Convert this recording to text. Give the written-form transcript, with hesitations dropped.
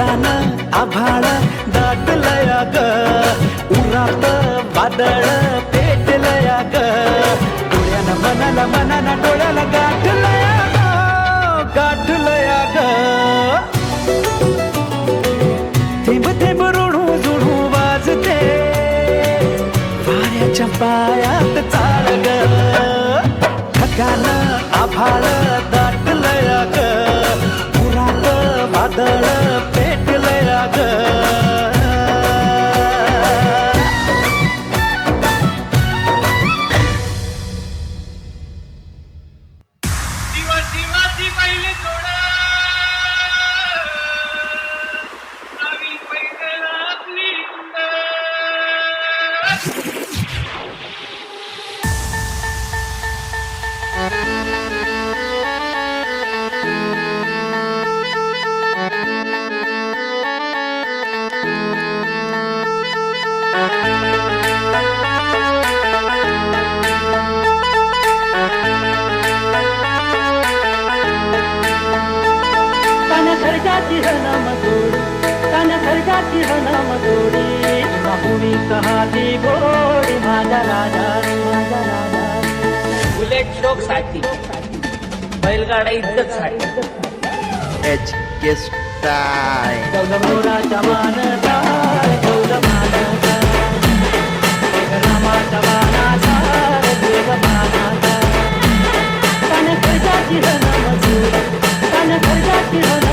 ढगान आभाळ दाटलया ग, उरात वादळ पेटलया ग, डोळ्यानं मनाला मनाला डोळ्याला गाठलया ग, गाठलया ग. थेंब थेंब ऋणू जुणू वाजते वाऱ्याच्या पायात चाळ ग, ढगान आभाळ दाटलया ग, उरात वादळ पेटलया ग. दिवाची पहिले थोडं आम्ही पैदल आपली खर्चाची हनमतोडी कान खर्चाची हनमतोडी बापुरी कहाची गोडी माझा राजा माझा राजा. बुलेट शोक साठी बैलगाडा इज्जत साठी एच के स्टाईल मोराच्या मानता मानता रामाच्या मानाचा मानाचा कान खर्चाची हनमतोडी कान खर्चाची